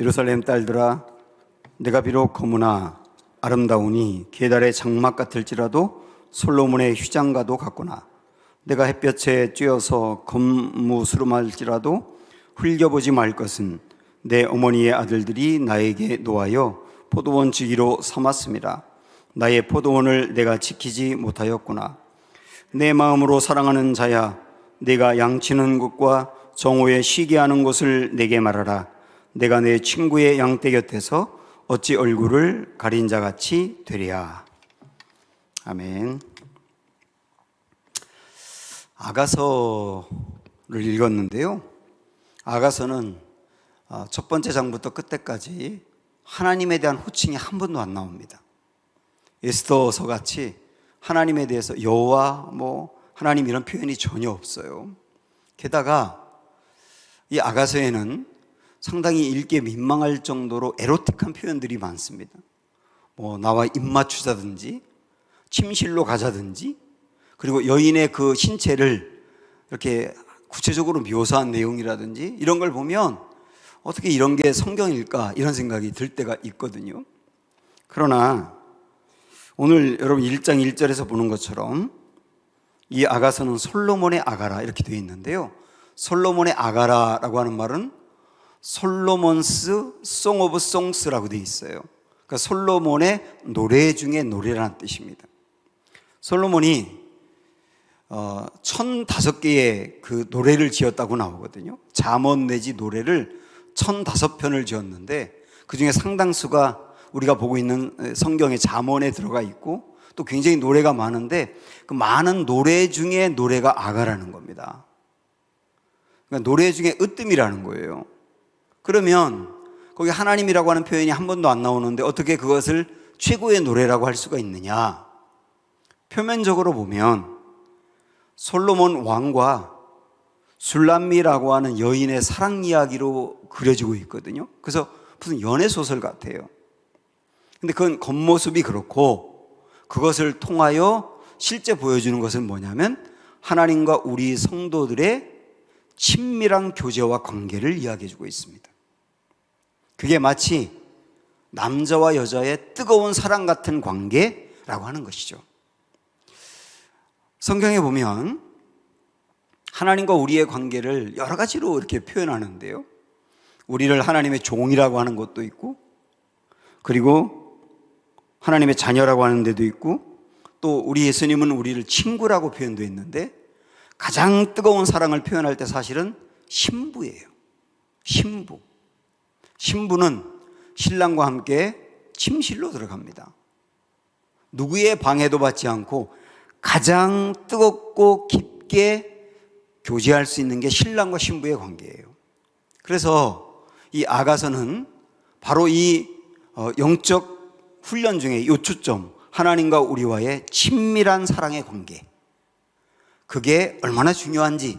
예루살렘 딸들아, 내가 비록 거무나 아름다우니 계달의 장막 같을지라도 솔로몬의 휴장과도 같구나. 내가 햇볕에 쬐어서 검무스름할지라도 흘겨보지 말 것은 내 어머니의 아들들이 나에게 노하여 포도원 주기로 삼았습니다. 나의 포도원을 내가 지키지 못하였구나. 내 마음으로 사랑하는 자야, 내가 양치는 곳과 정오에 쉬게 하는 곳을 내게 말하라. 내가 내 친구의 양떼 곁에서 어찌 얼굴을 가린 자같이 되랴. 아멘. 아가서를 읽었는데요, 아가서는 첫 번째 장부터 끝에까지 하나님에 대한 호칭이 한 번도 안 나옵니다. 에스더서 같이 하나님에 대해서 여호와, 하나님 이런 표현이 전혀 없어요. 게다가 이 아가서에는 상당히 읽기에 민망할 정도로 에로틱한 표현들이 많습니다. 나와 입 맞추자든지 침실로 가자든지, 그리고 여인의 그 신체를 이렇게 구체적으로 묘사한 내용이라든지 이런 걸 보면 어떻게 이런 게 성경일까 이런 생각이 들 때가 있거든요. 그러나 오늘 여러분 1장 1절에서 보는 것처럼 이 아가서는 솔로몬의 아가라 이렇게 되어 있는데요, 솔로몬의 아가라라고 하는 말은 솔로몬스 송 오브 송스라고 되어 있어요. 그러니까 솔로몬의 노래 중에 노래라는 뜻입니다. 솔로몬이 1005개의 그 노래를 지었다고 나오거든요. 잠언 내지 노래를 1005편을 지었는데 그 중에 상당수가 우리가 보고 있는 성경의 잠언에 들어가 있고, 또 굉장히 노래가 많은데 그 많은 노래 중에 노래가 아가라는 겁니다. 그러니까 노래 중에 으뜸이라는 거예요. 그러면 거기 하나님이라고 하는 표현이 한 번도 안 나오는데 어떻게 그것을 최고의 노래라고 할 수가 있느냐? 표면적으로 보면 솔로몬 왕과 술람미라고 하는 여인의 사랑 이야기로 그려지고 있거든요. 그래서 무슨 연애소설 같아요. 근데 그건 겉모습이 그렇고, 그것을 통하여 실제 보여주는 것은 뭐냐면 하나님과 우리 성도들의 친밀한 교제와 관계를 이야기해주고 있습니다. 그게 마치 남자와 여자의 뜨거운 사랑 같은 관계라고 하는 것이죠. 성경에 보면 하나님과 우리의 관계를 여러 가지로 이렇게 표현하는데요, 우리를 하나님의 종이라고 하는 것도 있고, 그리고 하나님의 자녀라고 하는 데도 있고, 또 우리 예수님은 우리를 친구라고 표현되어 있는데 가장 뜨거운 사랑을 표현할 때 사실은 신부예요. 신부는 신랑과 함께 침실로 들어갑니다. 누구의 방해도 받지 않고 가장 뜨겁고 깊게 교제할 수 있는 게 신랑과 신부의 관계예요. 그래서 이 아가서는 바로 이 영적 훈련 중에 요초점, 하나님과 우리와의 친밀한 사랑의 관계, 그게 얼마나 중요한지,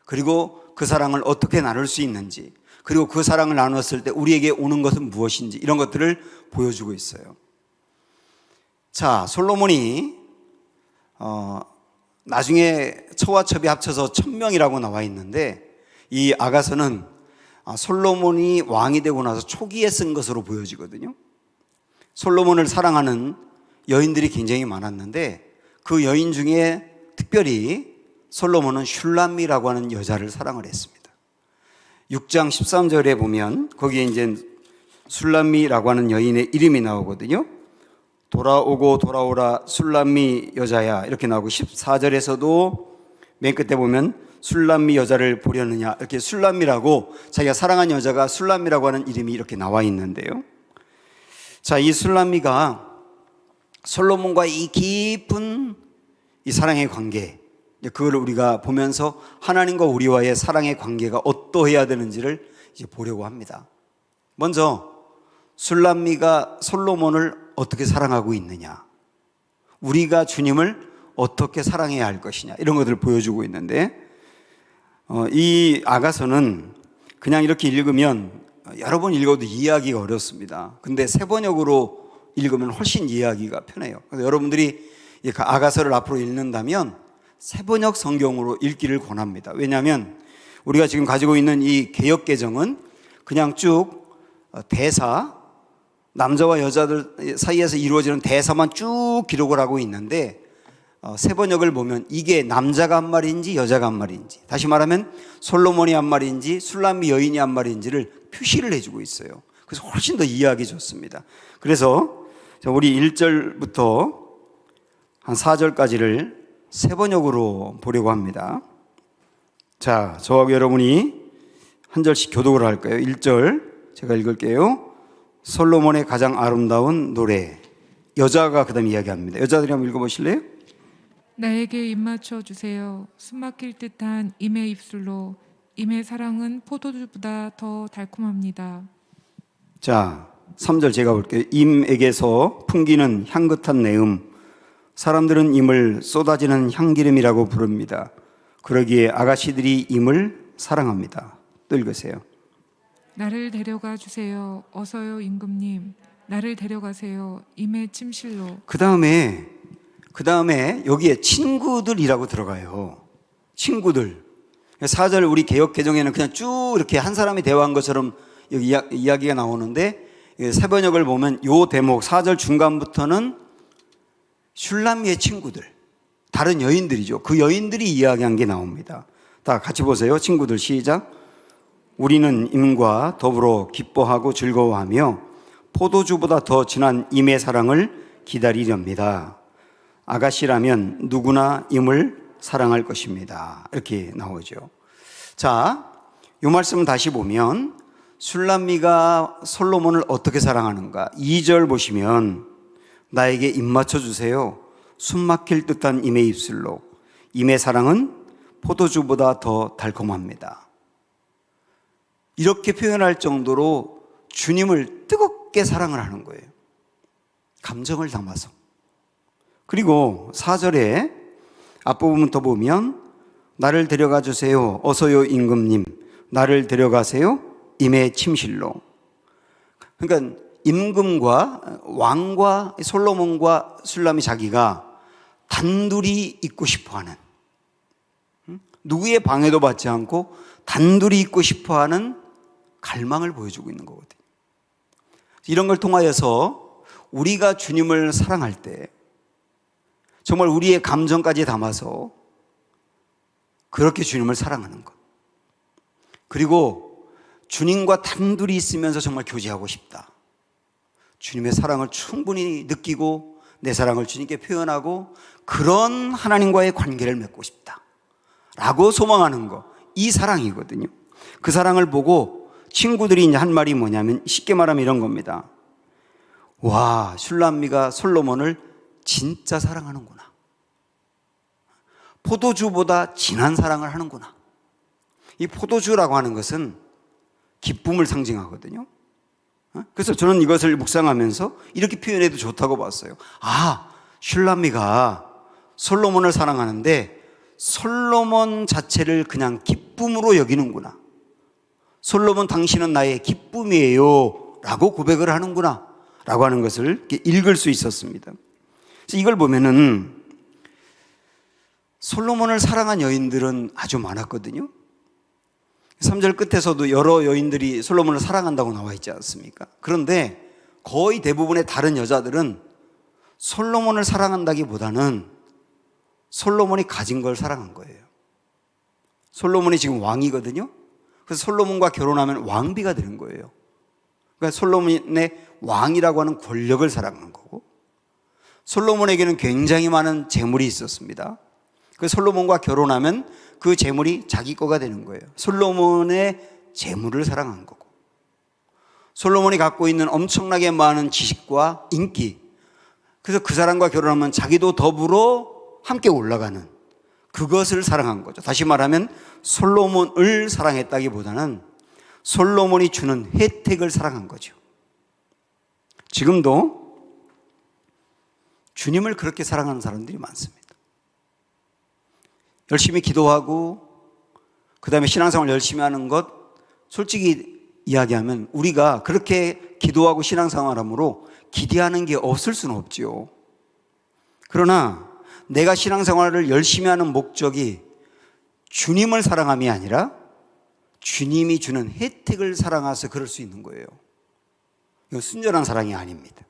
그리고 그 사랑을 어떻게 나눌 수 있는지, 그리고 그 사랑을 나눴을 때 우리에게 오는 것은 무엇인지, 이런 것들을 보여주고 있어요. 자, 솔로몬이 나중에 처와 첩이 합쳐서 1000명이라고 나와 있는데, 이 아가서는 솔로몬이 왕이 되고 나서 초기에 쓴 것으로 보여지거든요. 솔로몬을 사랑하는 여인들이 굉장히 많았는데 그 여인 중에 특별히 솔로몬은 슐람미라고 하는 여자를 사랑을 했습니다. 6장 13절에 보면 거기에 이제 술람미라고 하는 여인의 이름이 나오거든요. 돌아오고 돌아오라 술람미 여자야 이렇게 나오고, 14절에서도 맨 끝에 보면 술람미 여자를 보려느냐, 이렇게 술람미라고 자기가 사랑한 여자가 술람미라고 하는 이름이 이렇게 나와 있는데요. 자, 이 술람미가 솔로몬과 이 깊은 이 사랑의 관계, 그걸 우리가 보면서 하나님과 우리와의 사랑의 관계가 어떠해야 되는지를 이제 보려고 합니다. 먼저 술람미가 솔로몬을 어떻게 사랑하고 있느냐, 우리가 주님을 어떻게 사랑해야 할 것이냐, 이런 것들을 보여주고 있는데, 이 아가서는 그냥 이렇게 읽으면 여러 번 읽어도 이해하기가 어렵습니다. 근데 세 번역으로 읽으면 훨씬 이해하기가 편해요. 그래서 여러분들이 아가서를 앞으로 읽는다면 세 번역 성경으로 읽기를 권합니다. 왜냐하면 우리가 지금 가지고 있는 이 개역 개정은 그냥 쭉 대사, 남자와 여자들 사이에서 이루어지는 대사만 쭉 기록을 하고 있는데 세 번역을 보면 이게 남자가 한 말인지 여자가 한 말인지, 다시 말하면 솔로몬이 한 말인지 술람미 여인이 한 말인지를 표시를 해주고 있어요. 그래서 훨씬 더 이해하기 좋습니다. 그래서 우리 1절부터 한 4절까지를 세 번역으로 보려고 합니다. 자, 저하고 여러분이 한 절씩 교독을 할까요? 1절 제가 읽을게요. 솔로몬의 가장 아름다운 노래. 여자가 그 다음 이야기합니다. 여자들이 한번 읽어보실래요? 나에게 입맞춰 주세요. 숨막힐 듯한 임의 입술로 임의 사랑은 포도주보다 더 달콤합니다. 자, 3절 제가 볼게요. 임에게서 풍기는 향긋한 내음, 사람들은 임을 쏟아지는 향기름이라고 부릅니다. 그러기에 아가씨들이 임을 사랑합니다. 또 읽으세요. 나를 데려가 주세요. 어서요 임금님. 나를 데려가세요. 임의 침실로. 그 다음에 여기에 친구들이라고 들어가요. 친구들. 4절 우리 개역 개정에는 그냥 쭉 이렇게 한 사람이 대화한 것처럼 여기 이야기가 나오는데, 세 번역을 보면 요 대목 4절 중간부터는 슐람미의 친구들, 다른 여인들이죠. 그 여인들이 이야기한 게 나옵니다. 다 같이 보세요. 친구들 시작. 우리는 임과 더불어 기뻐하고 즐거워하며 포도주보다 더 진한 임의 사랑을 기다리렵니다. 아가씨라면 누구나 임을 사랑할 것입니다. 이렇게 나오죠. 자, 이 말씀을 다시 보면 술람미가 솔로몬을 어떻게 사랑하는가. 2절 보시면 나에게 입 맞춰 주세요. 숨 막힐 듯한 임의 입술로 임의 사랑은 포도주보다 더 달콤합니다. 이렇게 표현할 정도로 주님을 뜨겁게 사랑을 하는 거예요. 감정을 담아서. 그리고 4절에 앞부분부터 보면 나를 데려가 주세요. 어서요 임금님. 나를 데려가세요. 임의 침실로. 그러니까 임금과 왕과 솔로몬과 술람이 자기가 단둘이 있고 싶어하는, 누구의 방해도 받지 않고 단둘이 있고 싶어하는 갈망을 보여주고 있는 거거든요. 이런 걸 통하여서 우리가 주님을 사랑할 때 정말 우리의 감정까지 담아서 그렇게 주님을 사랑하는 것, 그리고 주님과 단둘이 있으면서 정말 교제하고 싶다, 주님의 사랑을 충분히 느끼고 내 사랑을 주님께 표현하고 그런 하나님과의 관계를 맺고 싶다 라고 소망하는 것, 이 사랑이거든요. 그 사랑을 보고 친구들이 이제 한 말이 뭐냐면, 쉽게 말하면 이런 겁니다. 와, 슐람미가 솔로몬을 진짜 사랑하는구나. 포도주보다 진한 사랑을 하는구나. 이 포도주라고 하는 것은 기쁨을 상징하거든요. 그래서 저는 이것을 묵상하면서 이렇게 표현해도 좋다고 봤어요. 아, 슐람미가 솔로몬을 사랑하는데 솔로몬 자체를 그냥 기쁨으로 여기는구나. 솔로몬 당신은 나의 기쁨이에요 라고 고백을 하는구나 라고 하는 것을 읽을 수 있었습니다. 그래서 이걸 보면은 솔로몬을 사랑한 여인들은 아주 많았거든요. 3절 끝에서도 여러 여인들이 솔로몬을 사랑한다고 나와 있지 않습니까? 그런데 거의 대부분의 다른 여자들은 솔로몬을 사랑한다기보다는 솔로몬이 가진 걸 사랑한 거예요. 솔로몬이 지금 왕이거든요. 그래서 솔로몬과 결혼하면 왕비가 되는 거예요. 그러니까 솔로몬의 왕이라고 하는 권력을 사랑한 거고, 솔로몬에게는 굉장히 많은 재물이 있었습니다. 그 솔로몬과 결혼하면 그 재물이 자기 거가 되는 거예요. 솔로몬의 재물을 사랑한 거고, 솔로몬이 갖고 있는 엄청나게 많은 지식과 인기, 그래서 그 사람과 결혼하면 자기도 더불어 함께 올라가는 그것을 사랑한 거죠. 다시 말하면 솔로몬을 사랑했다기보다는 솔로몬이 주는 혜택을 사랑한 거죠. 지금도 주님을 그렇게 사랑하는 사람들이 많습니다. 열심히 기도하고 그 다음에 신앙생활 열심히 하는 것, 솔직히 이야기하면 우리가 그렇게 기도하고 신앙생활함으로 기대하는 게 없을 수는 없지요. 그러나 내가 신앙생활을 열심히 하는 목적이 주님을 사랑함이 아니라 주님이 주는 혜택을 사랑해서 그럴 수 있는 거예요. 이건 순전한 사랑이 아닙니다.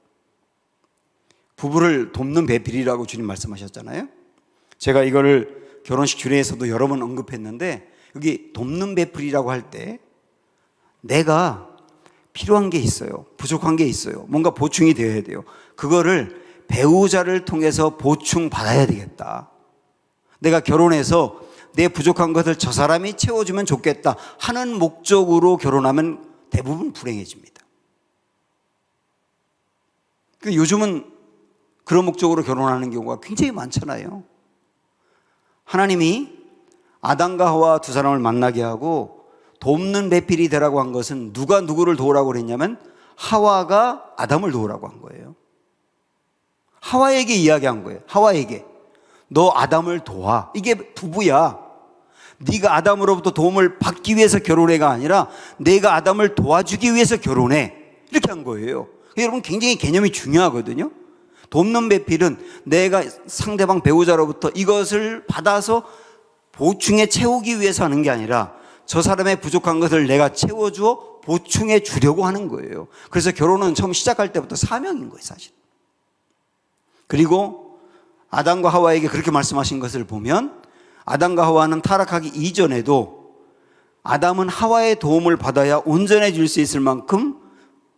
부부를 돕는 배필이라고 주님 말씀하셨잖아요. 제가 이거를 결혼식 주례에서도 여러 번 언급했는데, 여기 돕는 배필이라고 할 때 내가 필요한 게 있어요. 부족한 게 있어요. 뭔가 보충이 되어야 돼요. 그거를 배우자를 통해서 보충받아야 되겠다. 내가 결혼해서 내 부족한 것을 저 사람이 채워주면 좋겠다 하는 목적으로 결혼하면 대부분 불행해집니다. 요즘은 그런 목적으로 결혼하는 경우가 굉장히 많잖아요. 하나님이 아담과 하와 두 사람을 만나게 하고 돕는 배필이 되라고 한 것은 누가 누구를 도우라고 그랬냐면 하와가 아담을 도우라고 한 거예요. 하와에게 이야기한 거예요. 하와에게 너 아담을 도와. 이게 부부야. 네가 아담으로부터 도움을 받기 위해서 결혼해가 아니라 내가 아담을 도와주기 위해서 결혼해. 이렇게 한 거예요. 여러분 굉장히 개념이 중요하거든요. 돕는 배필은 내가 상대방 배우자로부터 이것을 받아서 보충해 채우기 위해서 하는 게 아니라 저 사람의 부족한 것을 내가 채워주어 보충해 주려고 하는 거예요. 그래서 결혼은 처음 시작할 때부터 사명인 거예요, 사실. 그리고 아담과 하와에게 그렇게 말씀하신 것을 보면 아담과 하와는 타락하기 이전에도 아담은 하와의 도움을 받아야 온전해질 수 있을 만큼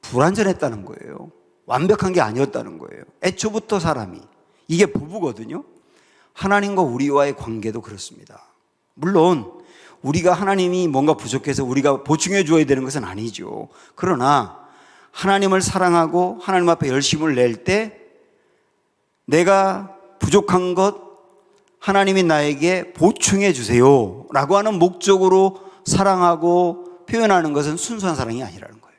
불완전했다는 거예요. 완벽한 게 아니었다는 거예요. 애초부터 사람이. 이게 부부거든요. 하나님과 우리와의 관계도 그렇습니다. 물론 우리가 하나님이 뭔가 부족해서 우리가 보충해 주어야 되는 것은 아니죠. 그러나 하나님을 사랑하고 하나님 앞에 열심을 낼 때 내가 부족한 것 하나님이 나에게 보충해 주세요 라고 하는 목적으로 사랑하고 표현하는 것은 순수한 사랑이 아니라는 거예요.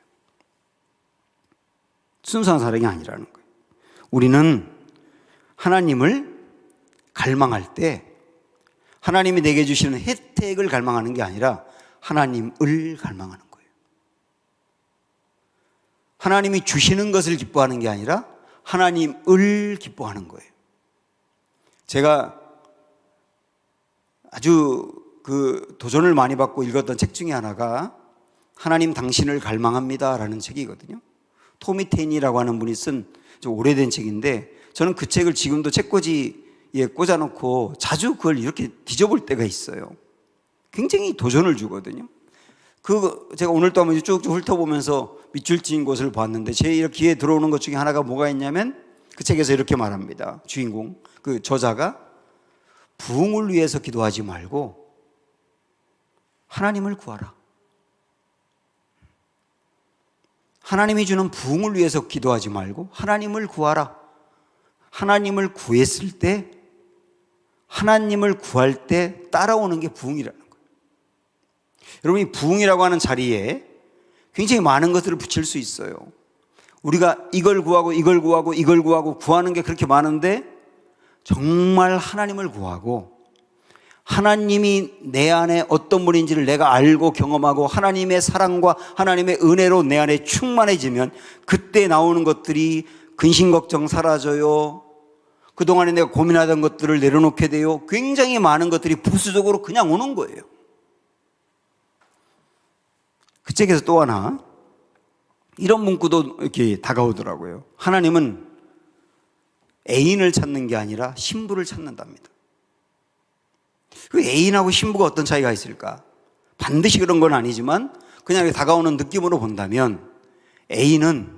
순수한 사랑이 아니라는 거예요. 우리는 하나님을 갈망할 때 하나님이 내게 주시는 혜택을 갈망하는 게 아니라 하나님을 갈망하는 거예요. 하나님이 주시는 것을 기뻐하는 게 아니라 하나님을 기뻐하는 거예요. 제가 아주 도전을 많이 받고 읽었던 책 중에 하나가 하나님 당신을 갈망합니다 라는 책이거든요. 토미 테인이라고 하는 분이 쓴 좀 오래된 책인데 저는 그 책을 지금도 책꽂이에 꽂아놓고 자주 그걸 이렇게 뒤져볼 때가 있어요. 굉장히 도전을 주거든요. 제가 오늘도 한번 쭉쭉 훑어보면서 밑줄 친 곳을 봤는데 제 귀에 들어오는 것 중에 하나가 뭐가 있냐면 그 책에서 이렇게 말합니다. 주인공, 그 저자가 부흥을 위해서 기도하지 말고 하나님을 구하라. 하나님이 주는 부흥을 위해서 기도하지 말고 하나님을 구하라. 하나님을 구했을 때, 하나님을 구할 때 따라오는 게 부흥이라는 거예요. 여러분, 이 부흥이라고 하는 자리에 굉장히 많은 것들을 붙일 수 있어요. 우리가 이걸 구하고 이걸 구하고 이걸 구하고 구하는 게 그렇게 많은데 정말 하나님을 구하고 하나님이 내 안에 어떤 분인지를 내가 알고 경험하고 하나님의 사랑과 하나님의 은혜로 내 안에 충만해지면 그때 나오는 것들이 근심 걱정 사라져요. 그동안에 내가 고민하던 것들을 내려놓게 돼요. 굉장히 많은 것들이 부수적으로 그냥 오는 거예요. 그 책에서 또 하나 이런 문구도 이렇게 다가오더라고요. 하나님은 애인을 찾는 게 아니라 신부를 찾는답니다. 그 애인하고 신부가 어떤 차이가 있을까? 반드시 그런 건 아니지만 그냥 다가오는 느낌으로 본다면 애인은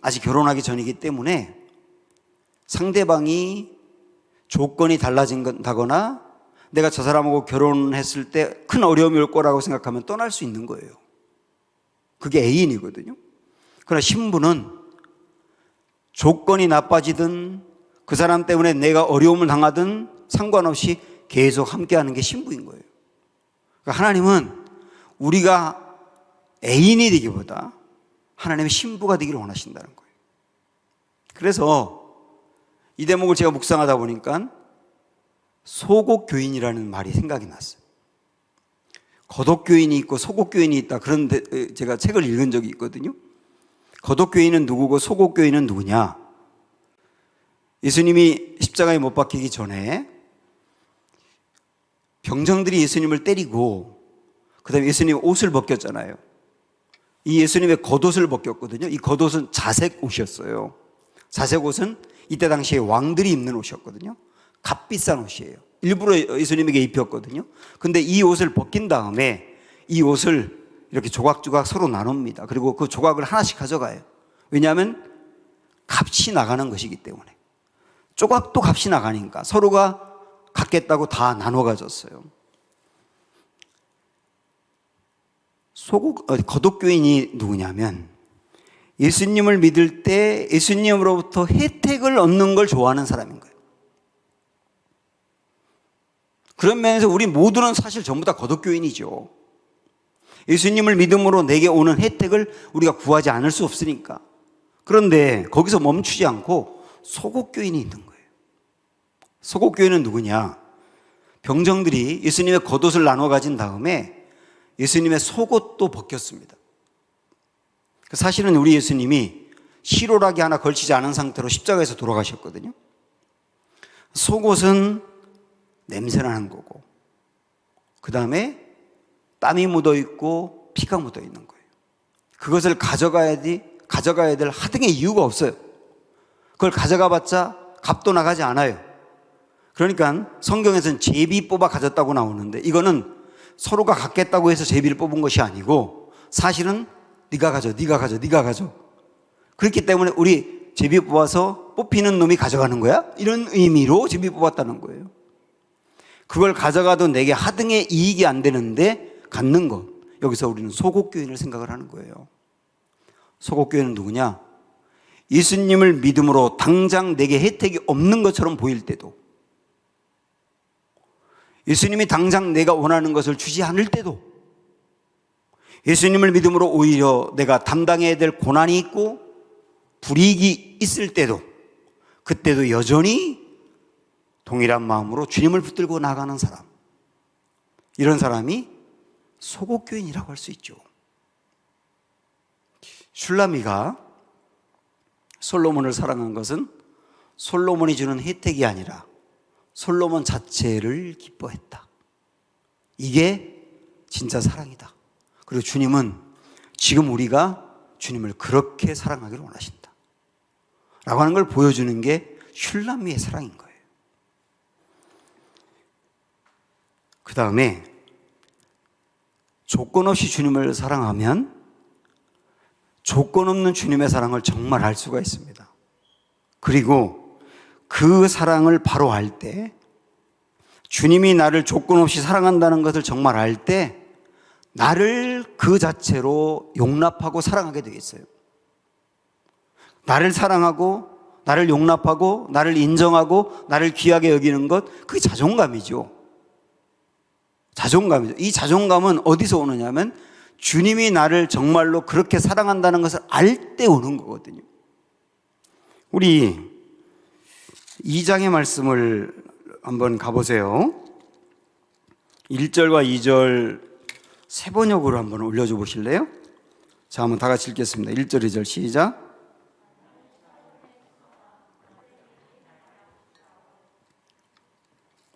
아직 결혼하기 전이기 때문에 상대방이 조건이 달라진다거나 내가 저 사람하고 결혼했을 때 큰 어려움이 올 거라고 생각하면 떠날 수 있는 거예요. 그게 애인이거든요. 그러나 신부는 조건이 나빠지든 그 사람 때문에 내가 어려움을 당하든 상관없이 계속 함께하는 게 신부인 거예요. 그러니까 하나님은 우리가 애인이 되기보다 하나님의 신부가 되기를 원하신다는 거예요. 그래서 이 대목을 제가 묵상하다 보니까 소곡교인이라는 말이 생각이 났어요. 거독교인이 있고 소곡교인이 있다. 그런데 제가 책을 읽은 적이 있거든요. 거독교인은 누구고 소곡교인은 누구냐? 예수님이 십자가에 못 박히기 전에 병정들이 예수님을 때리고 그 다음에 예수님 옷을 벗겼잖아요. 이 예수님의 겉옷을 벗겼거든요. 이 겉옷은 자색 옷이었어요. 자색 옷은 이때 당시에 왕들이 입는 옷이었거든요. 값비싼 옷이에요. 일부러 예수님에게 입혔거든요. 근데 이 옷을 벗긴 다음에 이 옷을 이렇게 조각조각 서로 나눕니다. 그리고 그 조각을 하나씩 가져가요. 왜냐하면 값이 나가는 것이기 때문에. 조각도 값이 나가니까 서로가 갖겠다고 다 나눠 가졌어요. 거독교인이 누구냐면 예수님을 믿을 때 예수님으로부터 혜택을 얻는 걸 좋아하는 사람인 거예요. 그런 면에서 우리 모두는 사실 전부 다 거독교인이죠. 예수님을 믿음으로 내게 오는 혜택을 우리가 구하지 않을 수 없으니까. 그런데 거기서 멈추지 않고 소곡교인이 있는 거예요. 소곡교인은 누구냐? 병정들이 예수님의 겉옷을 나눠 가진 다음에 예수님의 속옷도 벗겼습니다. 사실은 우리 예수님이 시로라기 하나 걸치지 않은 상태로 십자가에서 돌아가셨거든요. 속옷은 냄새나는 거고, 그 다음에 땀이 묻어 있고 피가 묻어 있는 거예요. 그것을 가져가야 될 하등의 이유가 없어요. 그걸 가져가 봤자 값도 나가지 않아요. 그러니까 성경에서는 제비 뽑아 가졌다고 나오는데, 이거는 서로가 갖겠다고 해서 제비를 뽑은 것이 아니고 사실은 네가 가져. 그렇기 때문에 우리 제비 뽑아서 뽑히는 놈이 가져가는 거야? 이런 의미로 제비 뽑았다는 거예요. 그걸 가져가도 내게 하등의 이익이 안 되는데 갖는 것. 여기서 우리는 소곡교인을 생각을 하는 거예요. 소곡교인은 누구냐? 예수님을 믿음으로 당장 내게 혜택이 없는 것처럼 보일 때도, 예수님이 당장 내가 원하는 것을 주지 않을 때도, 예수님을 믿음으로 오히려 내가 담당해야 될 고난이 있고 불이익이 있을 때도, 그때도 여전히 동일한 마음으로 주님을 붙들고 나가는 사람, 이런 사람이 소곡교인이라고 할 수 있죠. 슐라미가 솔로몬을 사랑한 것은 솔로몬이 주는 혜택이 아니라 솔로몬 자체를 기뻐했다. 이게 진짜 사랑이다. 그리고 주님은 지금 우리가 주님을 그렇게 사랑하기를 원하신다 라고 하는 걸 보여주는 게 슐라미의 사랑인 거예요. 그 다음에 조건 없이 주님을 사랑하면 조건 없는 주님의 사랑을 정말 알 수가 있습니다. 그리고 그 사랑을 바로 알 때, 주님이 나를 조건 없이 사랑한다는 것을 정말 알 때 나를 그 자체로 용납하고 사랑하게 되겠어요. 나를 사랑하고 나를 용납하고 나를 인정하고 나를 귀하게 여기는 것, 그게 자존감이죠. 자존감이죠. 이 자존감은 어디서 오느냐면 주님이 나를 정말로 그렇게 사랑한다는 것을 알 때 오는 거거든요. 우리 2장의 말씀을 한번 가보세요. 1절과 2절 세 번역으로 한번 올려줘 보실래요? 자, 한번 다 같이 읽겠습니다. 1절, 2절 시작.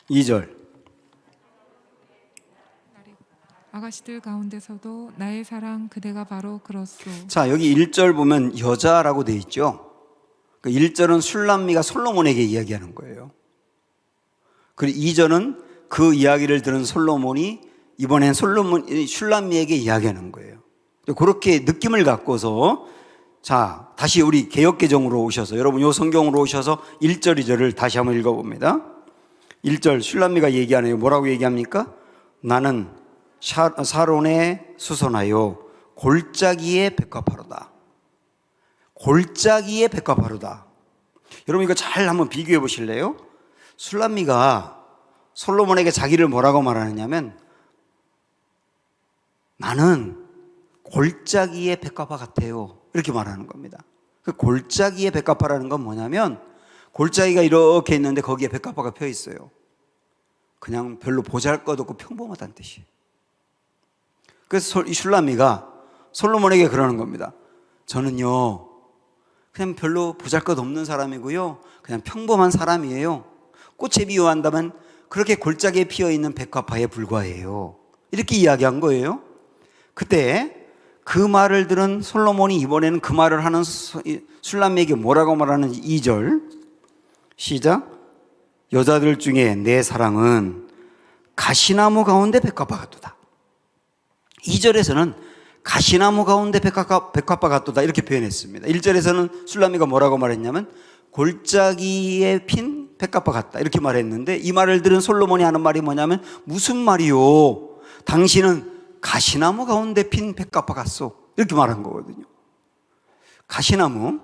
(2절) 아가씨들 가운데서도 나의 사랑 그대가 바로 그렇소. 자, 여기 1절 보면 여자라고 돼 있죠. 1절은 슐람미가 솔로몬에게 이야기하는 거예요. 그리고 2절은 그 이야기를 들은 솔로몬이 이번엔 슐람미에게 이야기하는 거예요. 그렇게 느낌을 갖고서, 자, 다시 우리 개역개정으로 오셔서, 여러분 요 성경으로 오셔서 1절, 2절을 다시 한번 읽어봅니다. 1절 슐람미가 얘기하네요. 뭐라고 얘기합니까? 나는 사론에 수선하여 골짜기에 백합화로다. 골짜기에 백합화로다. 여러분 이거 잘 한번 비교해 보실래요? 슐람미가 솔로몬에게 자기를 뭐라고 말하느냐면, 나는 골짜기의 백합화 같아요, 이렇게 말하는 겁니다. 그 골짜기의 백합화라는 건 뭐냐면, 골짜기가 이렇게 있는데 거기에 백합화가 펴 있어요. 그냥 별로 보잘것없고 평범하다는 뜻이에요. 그래서 이 슐람미가 솔로몬에게 그러는 겁니다. 저는요 그냥 별로 보잘것없는 사람이고요, 그냥 평범한 사람이에요. 꽃에 비유한다면 그렇게 골짜기에 피어있는 백합화에 불과해요, 이렇게 이야기한 거예요. 그때 그 말을 들은 솔로몬이 이번에는 그 말을 하는 술람미에게 뭐라고 말하는 2절 시작. 여자들 중에 내 사랑은 가시나무 가운데 백합화 같도다. 2절에서는 가시나무 가운데 백합화 같도다 이렇게 표현했습니다. 1절에서는 술람미가 뭐라고 말했냐면 골짜기에 핀 백합화 같다 이렇게 말했는데, 이 말을 들은 솔로몬이 하는 말이 뭐냐면 무슨 말이요? 당신은 가시나무 가운데 핀 백합화 같소 이렇게 말한 거거든요. 가시나무는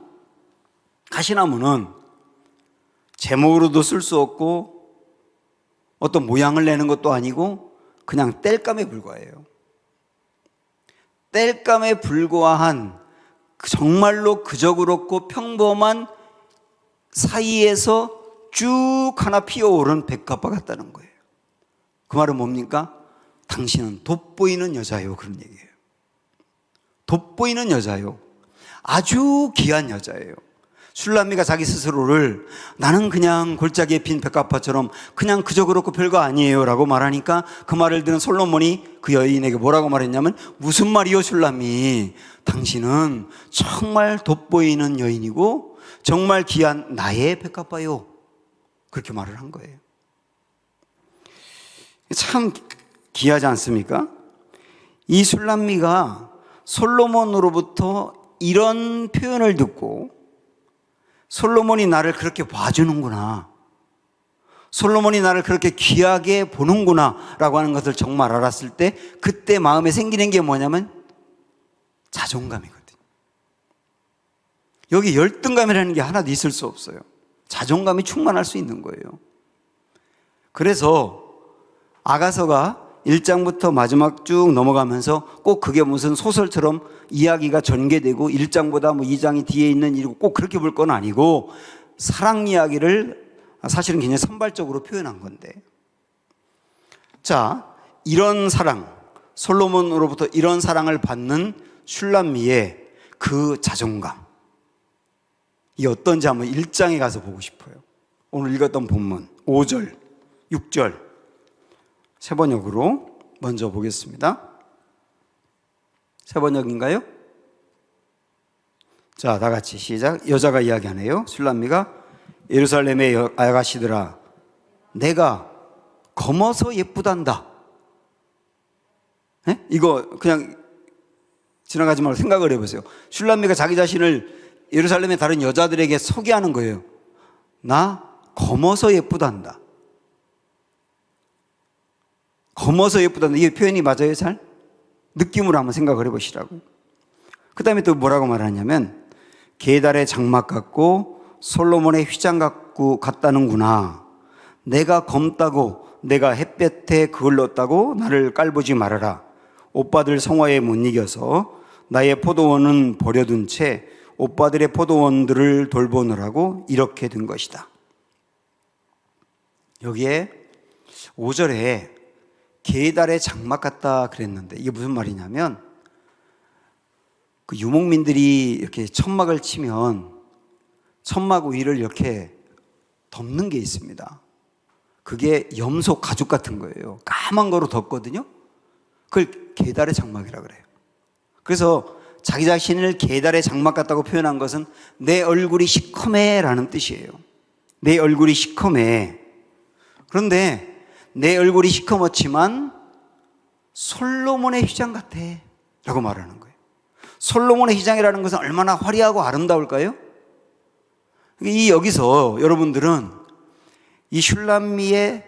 제목으로도 쓸 수 없고 어떤 모양을 내는 것도 아니고 그냥 땔감에 불과해요. 땔감에 불과한 정말로 그저 그렇고 평범한 사이에서 쭉 하나 피어오른 백합화 같다는 거예요. 그 말은 뭡니까? 당신은 돋보이는 여자요, 그런 얘기예요. 돋보이는 여자요. 아주 귀한 여자예요. 술람미가 자기 스스로를 나는 그냥 골짜기에 핀 백합화처럼 그냥 그저 그렇고 별거 아니에요 라고 말하니까, 그 말을 들은 솔로몬이 그 여인에게 뭐라고 말했냐면 무슨 말이요 술람미, 당신은 정말 돋보이는 여인이고 정말 귀한 나의 백합화요, 그렇게 말을 한 거예요. 참 귀하지 않습니까? 이 술람미가 솔로몬으로부터 이런 표현을 듣고 솔로몬이 나를 그렇게 봐주는구나, 솔로몬이 나를 그렇게 귀하게 보는구나 라고 하는 것을 정말 알았을 때 그때 마음에 생기는 게 뭐냐면 자존감이거든요. 여기 열등감이라는 게 하나도 있을 수 없어요. 자존감이 충만할 수 있는 거예요. 그래서 아가서가 1장부터 마지막 쭉 넘어가면서 꼭 그게 무슨 소설처럼 이야기가 전개되고 1장보다 뭐 2장이 뒤에 있는 일이고 꼭 그렇게 볼 건 아니고, 사랑 이야기를 사실은 굉장히 산발적으로 표현한 건데, 자, 이런 사랑, 솔로몬으로부터 이런 사랑을 받는 슐람미의 그 자존감, 이게 어떤지 한번 1장에 가서 보고 싶어요. 오늘 읽었던 본문 5절, 6절 세 번역으로 먼저 보겠습니다. 세 번역인가요? 자, 다 같이 시작. 여자가 이야기하네요. 슐람미가 예루살렘의 아가씨들아, 내가 검어서 예쁘단다. 네? 이거 그냥 지나가지 말고 생각을 해보세요. 슐람미가 자기 자신을 예루살렘의 다른 여자들에게 소개하는 거예요. 나 검어서 예쁘단다. 검어서 예쁘단다. 이게 표현이 맞아요? 잘? 느낌으로 한번 생각을 해보시라고. 그 다음에 또 뭐라고 말하냐면 게달의 장막 같고 솔로몬의 휘장 같다는구나. 내가 검다고 내가 햇볕에 그을렀다고 나를 깔보지 말아라. 오빠들 성화에 못 이겨서 나의 포도원은 버려둔 채 오빠들의 포도원들을 돌보느라고 이렇게 된 것이다. 여기에 5절에 게달의 장막 같다 그랬는데, 이게 무슨 말이냐면 그 유목민들이 이렇게 천막을 치면 천막 위를 이렇게 덮는 게 있습니다. 그게 염소 가죽 같은 거예요. 까만 거로 덮거든요. 그걸 게달의 장막이라 그래요. 그래서 자기 자신을 게달의 장막 같다고 표현한 것은 내 얼굴이 시커매라는 뜻이에요. 내 얼굴이 시커매. 그런데 내 얼굴이 시커멓지만 솔로몬의 휘장 같아 라고 말하는 거예요. 솔로몬의 휘장이라는 것은 얼마나 화려하고 아름다울까요? 여기서 여러분들은 이 슐람미의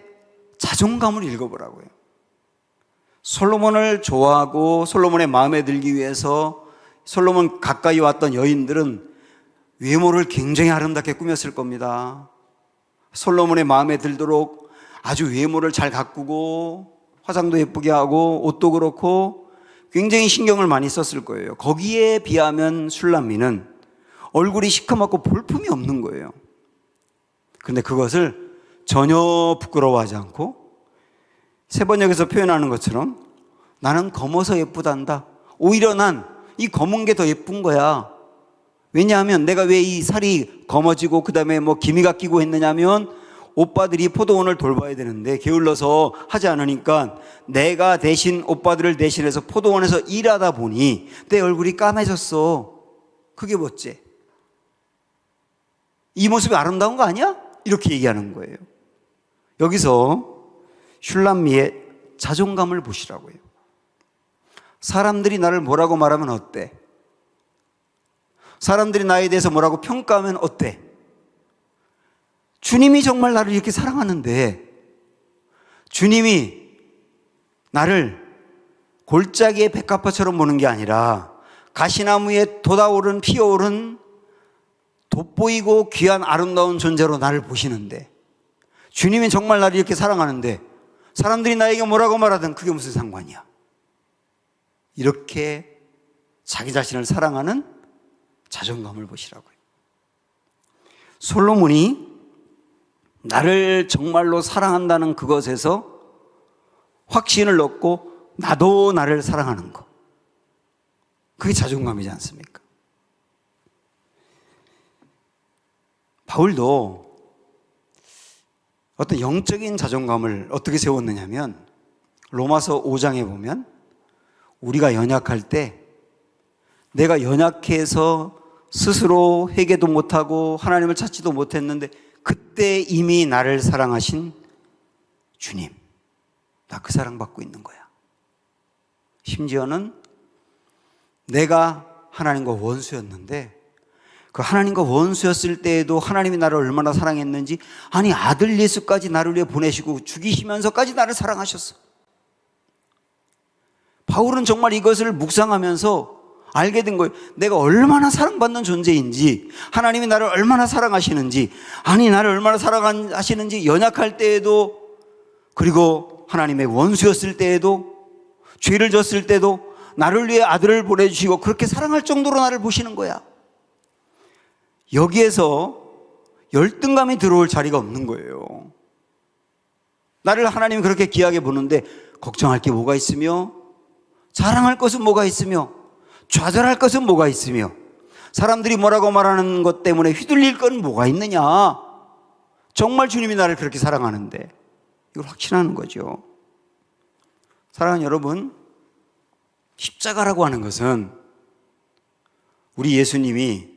자존감을 읽어보라고요. 솔로몬을 좋아하고 솔로몬의 마음에 들기 위해서 솔로몬 가까이 왔던 여인들은 외모를 굉장히 아름답게 꾸몄을 겁니다. 솔로몬의 마음에 들도록 아주 외모를 잘 가꾸고 화장도 예쁘게 하고 옷도 그렇고 굉장히 신경을 많이 썼을 거예요. 거기에 비하면 슐람미는 얼굴이 시커멓고 볼품이 없는 거예요. 그런데 그것을 전혀 부끄러워하지 않고 세 번역에서 표현하는 것처럼 나는 검어서 예쁘단다. 오히려 난 이 검은 게 더 예쁜 거야. 왜냐하면 내가 왜 이 살이 검어지고 그 다음에 뭐 기미가 끼고 했느냐면 오빠들이 포도원을 돌봐야 되는데 게을러서 하지 않으니까 내가 대신 오빠들을 대신해서 포도원에서 일하다 보니 내 얼굴이 까매졌어. 그게 뭐지? 이 모습이 아름다운 거 아니야? 이렇게 얘기하는 거예요. 여기서 슐람미의 자존감을 보시라고요. 사람들이 나를 뭐라고 말하면 어때? 사람들이 나에 대해서 뭐라고 평가하면 어때? 주님이 정말 나를 이렇게 사랑하는데 주님이 나를 골짜기의 백합화처럼 보는 게 아니라 가시나무에 돋아오른 피어오른 돋보이고 귀한 아름다운 존재로 나를 보시는데 주님이 정말 나를 이렇게 사랑하는데 사람들이 나에게 뭐라고 말하든 그게 무슨 상관이야. 이렇게 자기 자신을 사랑하는 자존감을 보시라고요. 솔로몬이 나를 정말로 사랑한다는 그것에서 확신을 얻고 나도 나를 사랑하는 것, 그게 자존감이지 않습니까? 바울도 어떤 영적인 자존감을 어떻게 세웠느냐면 로마서 5장에 보면 우리가 연약할 때 내가 연약해서 스스로 회개도 못하고 하나님을 찾지도 못했는데 그때 이미 나를 사랑하신 주님, 나 그 사랑받고 있는 거야. 심지어는 내가 하나님과 원수였는데 그 하나님과 원수였을 때에도 하나님이 나를 얼마나 사랑했는지, 아니 아들 예수까지 나를 위해 보내시고 죽이시면서까지 나를 사랑하셨어. 바울은 정말 이것을 묵상하면서 알게 된 거예요. 내가 얼마나 사랑받는 존재인지, 하나님이 나를 얼마나 사랑하시는지, 아니 나를 얼마나 사랑하시는지, 연약할 때에도, 그리고 하나님의 원수였을 때에도, 죄를 졌을 때도 나를 위해 아들을 보내주시고 그렇게 사랑할 정도로 나를 보시는 거야. 여기에서 열등감이 들어올 자리가 없는 거예요. 나를 하나님이 그렇게 귀하게 보는데 걱정할 게 뭐가 있으며, 자랑할 것은 뭐가 있으며, 좌절할 것은 뭐가 있으며, 사람들이 뭐라고 말하는 것 때문에 휘둘릴 건 뭐가 있느냐. 정말 주님이 나를 그렇게 사랑하는데 이걸 확신하는 거죠. 사랑하는 여러분, 십자가라고 하는 것은 우리 예수님이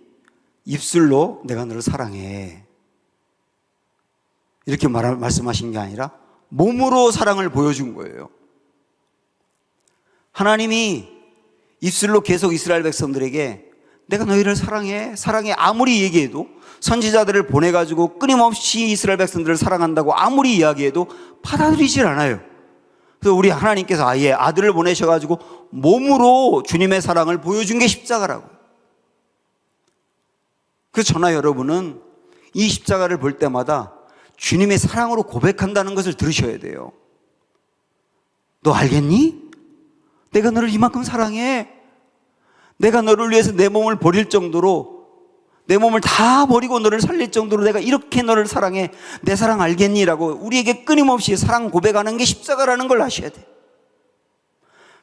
입술로 내가 너를 사랑해 이렇게 말씀하신 게 아니라 몸으로 사랑을 보여준 거예요. 하나님이 입술로 계속 이스라엘 백성들에게 내가 너희를 사랑해, 사랑해 아무리 얘기해도, 선지자들을 보내가지고 끊임없이 이스라엘 백성들을 사랑한다고 아무리 이야기해도 받아들이질 않아요. 그래서 우리 하나님께서 아예 아들을 보내셔가지고 몸으로 주님의 사랑을 보여준 게 십자가라고. 그래서 저나 여러분은 이 십자가를 볼 때마다 주님의 사랑으로 고백한다는 것을 들으셔야 돼요. 너 알겠니? 내가 너를 이만큼 사랑해. 내가 너를 위해서 내 몸을 버릴 정도로, 내 몸을 다 버리고 너를 살릴 정도로 내가 이렇게 너를 사랑해. 내 사랑 알겠니? 라고 우리에게 끊임없이 사랑 고백하는 게 십자가라는 걸 아셔야 돼.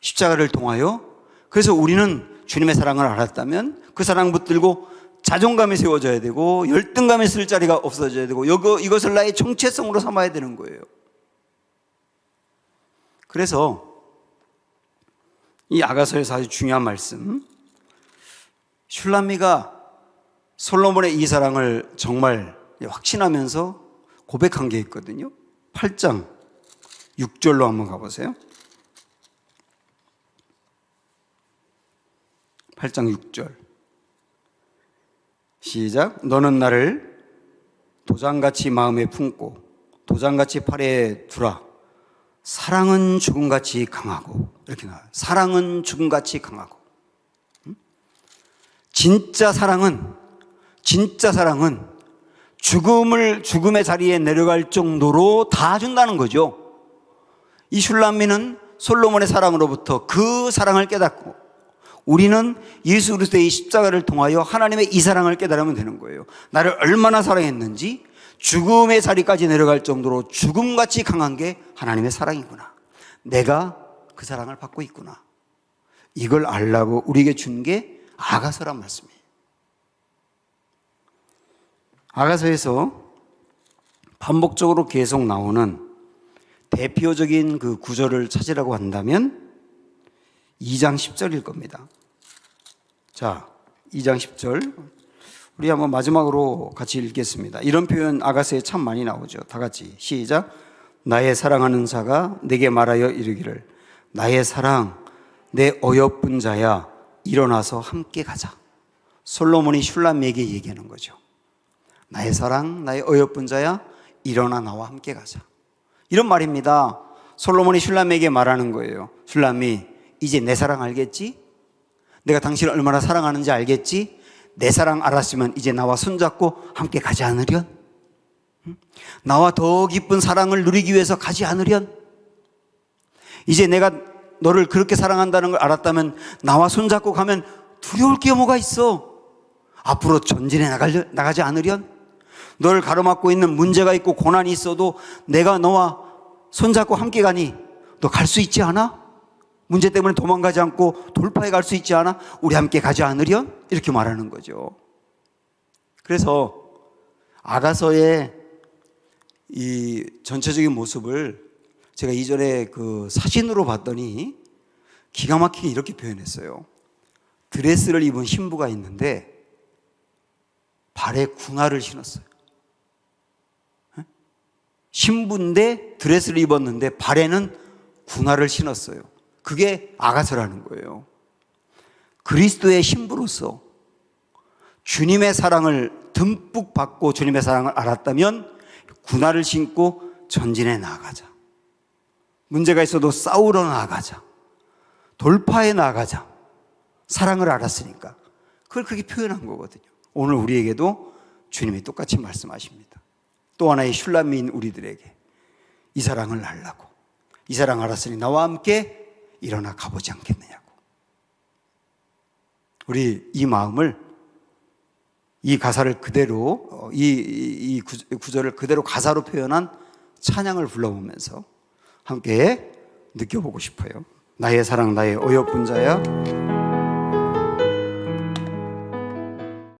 십자가를 통하여, 그래서 우리는 주님의 사랑을 알았다면 그 사랑 붙들고 자존감이 세워져야 되고 열등감에 쓸 자리가 없어져야 되고 이것을 나의 정체성으로 삼아야 되는 거예요. 그래서 이 아가서에서 아주 중요한 말씀, 슐람미가 솔로몬의 이 사랑을 정말 확신하면서 고백한 게 있거든요. 8장 6절로 한번 가보세요. 8장 6절 시작. 너는 나를 도장같이 마음에 품고 도장같이 팔에 두라. 사랑은 죽음같이 강하고, 이렇게 나와요. 사랑은 죽음같이 강하고. 진짜 사랑은 죽음의 자리에 내려갈 정도로 다 준다는 거죠. 이 슐람미는 솔로몬의 사랑으로부터 그 사랑을 깨닫고, 우리는 예수 그리스도의 십자가를 통하여 하나님의 이 사랑을 깨달으면 되는 거예요. 나를 얼마나 사랑했는지 죽음의 자리까지 내려갈 정도로 죽음같이 강한 게 하나님의 사랑이구나. 내가 그 사랑을 받고 있구나. 이걸 알라고 우리에게 준 게 아가서란 말씀이에요. 아가서에서 반복적으로 계속 나오는 대표적인 그 구절을 찾으라고 한다면 2장 10절일 겁니다. 자, 2장 10절 우리 한번 마지막으로 같이 읽겠습니다. 이런 표현 아가서에 참 많이 나오죠. 다 같이 시작. 나의 사랑하는 자가 내게 말하여 이르기를 나의 사랑 내 어여쁜 자야 일어나서 함께 가자. 솔로몬이 슐람에게 얘기하는 거죠. 나의 사랑 나의 어여쁜 자야 일어나 나와 함께 가자. 이런 말입니다. 솔로몬이 슐람에게 말하는 거예요. 슐람이 이제 내 사랑 알겠지? 내가 당신을 얼마나 사랑하는지 알겠지? 내 사랑 알았으면 이제 나와 손잡고 함께 가지 않으련? 나와 더 깊은 사랑을 누리기 위해서 가지 않으련? 이제 내가 너를 그렇게 사랑한다는 걸 알았다면 나와 손잡고 가면 두려울 게 뭐가 있어? 앞으로 전진해 나가지 않으련? 너를 가로막고 있는 문제가 있고 고난이 있어도 내가 너와 손잡고 함께 가니 너 갈 수 있지 않아? 문제 때문에 도망가지 않고 돌파해 갈 수 있지 않아? 우리 함께 가지 않으련? 이렇게 말하는 거죠. 그래서 아가서의 이 전체적인 모습을 제가 이전에 그 사진으로 봤더니 기가 막히게 이렇게 표현했어요. 드레스를 입은 신부가 있는데 발에 궁화를 신었어요. 신부인데 드레스를 입었는데 발에는 궁화를 신었어요. 그게 아가서라는 거예요. 그리스도의 신부로서 주님의 사랑을 듬뿍 받고 주님의 사랑을 알았다면 군화를 신고 전진해 나아가자. 문제가 있어도 싸우러 나아가자. 돌파해 나아가자. 사랑을 알았으니까. 그걸 그렇게 표현한 거거든요. 오늘 우리에게도 주님이 똑같이 말씀하십니다. 또 하나의 슐람인 우리들에게 이 사랑을 알라고. 이 사랑 알았으니 나와 함께 일어나 가보지 않겠느냐고. 우리 이 마음을 이 가사를 그대로 이 구절을 그대로 가사로 표현한 찬양을 불러보면서 함께 느껴보고 싶어요. 나의 사랑 나의 어여쁜 자야